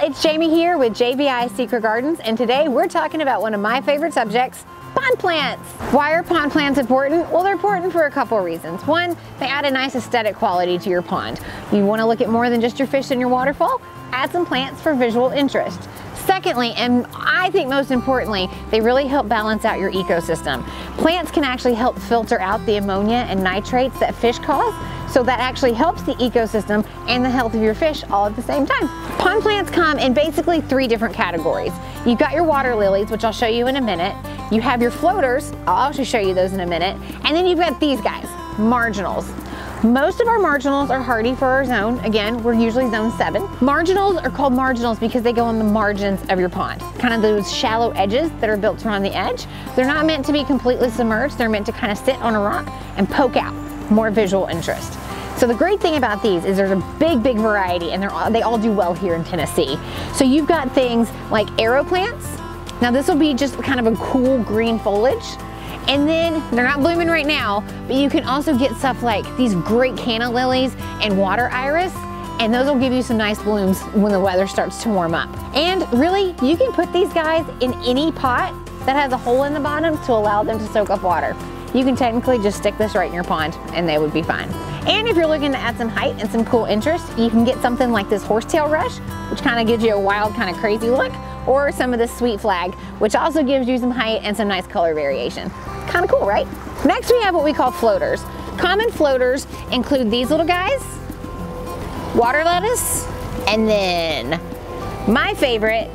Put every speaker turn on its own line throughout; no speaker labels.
It's Jamie here with JVI Secret Gardens, and today we're talking about one of my favorite subjects, pond plants. Why are pond plants important? Well, they're important for a couple of reasons. One, they add a nice aesthetic quality to your pond. You want to look at more than just your fish in your waterfall? Add some plants for visual interest. Secondly, and I think most importantly, they really help balance out your ecosystem. Plants can actually help filter out the ammonia and nitrates that fish cause, so that actually helps the ecosystem and the health of your fish all at the same time. Pond plants come in basically 3 different categories. You've got your water lilies, which I'll show you in a minute. You have your floaters, I'll also show you those in a minute. And then you've got these guys, marginals. Most of our marginals are hardy for our zone. Again, we're usually zone 7. Marginals are called marginals because they go on the margins of your pond, kind of those shallow edges that are built around the edge. They're not meant to be completely submerged. They're meant to kind of sit on a rock and poke out, more visual interest. So the great thing about these is there's a big variety, and they all do well here in Tennessee. So you've got things like arrow plants. Now this will be just kind of a cool green foliage. And then, they're not blooming right now, but you can also get stuff like these great canna lilies and water iris, and those will give you some nice blooms when the weather starts to warm up. And really, you can put these guys in any pot that has a hole in the bottom to allow them to soak up water. You can technically just stick this right in your pond and they would be fine. And if you're looking to add some height and some cool interest, you can get something like this horsetail rush, which kind of gives you a wild, kind of crazy look, or some of this sweet flag, which also gives you some height and some nice color variation. Kind of cool, right? Next we have what we call floaters. Common floaters include these little guys, water lettuce, and then my favorite,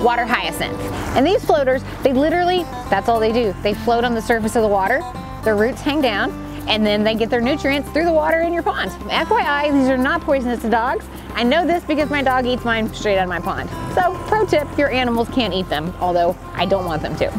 water hyacinth. And these floaters, they literally, that's all they do. They float on the surface of the water, their roots hang down, and then they get their nutrients through the water in your pond. FYI, these are not poisonous to dogs. I know this because my dog eats mine straight out of my pond. So, pro tip, your animals can't eat them, although I don't want them to.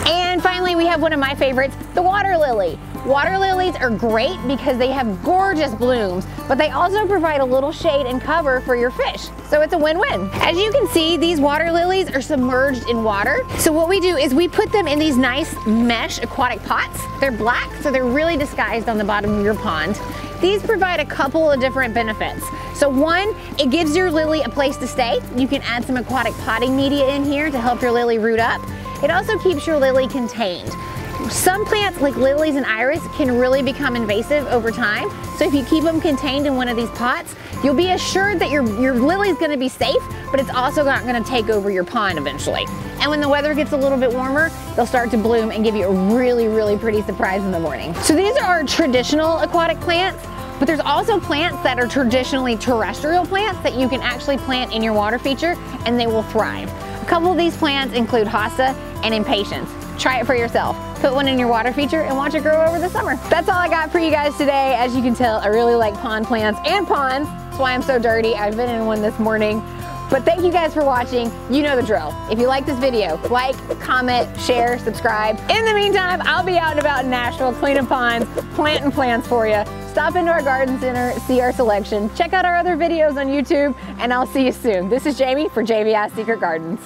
And finally, we have one of my favorites, the water lily. Water lilies are great because they have gorgeous blooms, but they also provide a little shade and cover for your fish. So it's a win-win. As you can see, these water lilies are submerged in water. So what we do is we put them in these nice mesh aquatic pots. They're black, so they're really disguised on the bottom of your pond. These provide a couple of different benefits. So one, it gives your lily a place to stay. You can add some aquatic potting media in here to help your lily root up. It also keeps your lily contained. Some plants like lilies and iris can really become invasive over time. So if you keep them contained in one of these pots, you'll be assured that your lily is going to be safe, but it's also not going to take over your pond eventually. And when the weather gets a little bit warmer, they'll start to bloom and give you a really pretty surprise in the morning. So these are our traditional aquatic plants, but there's also plants that are traditionally terrestrial plants that you can actually plant in your water feature and they will thrive. A couple of these plants include hosta and impatiens. Try it for yourself. Put one in your water feature and watch it grow over the summer. That's all I got for you guys today. As you can tell, I really like pond plants and ponds. That's why I'm so dirty. I've been in one this morning. But thank you guys for watching. You know the drill. If you like this video, like, comment, share, subscribe. In the meantime, I'll be out and about in Nashville cleaning ponds, planting plants for you. Stop into our garden center, see our selection, check out our other videos on YouTube, and I'll see you soon. This is Jamie for JVI Secret Gardens.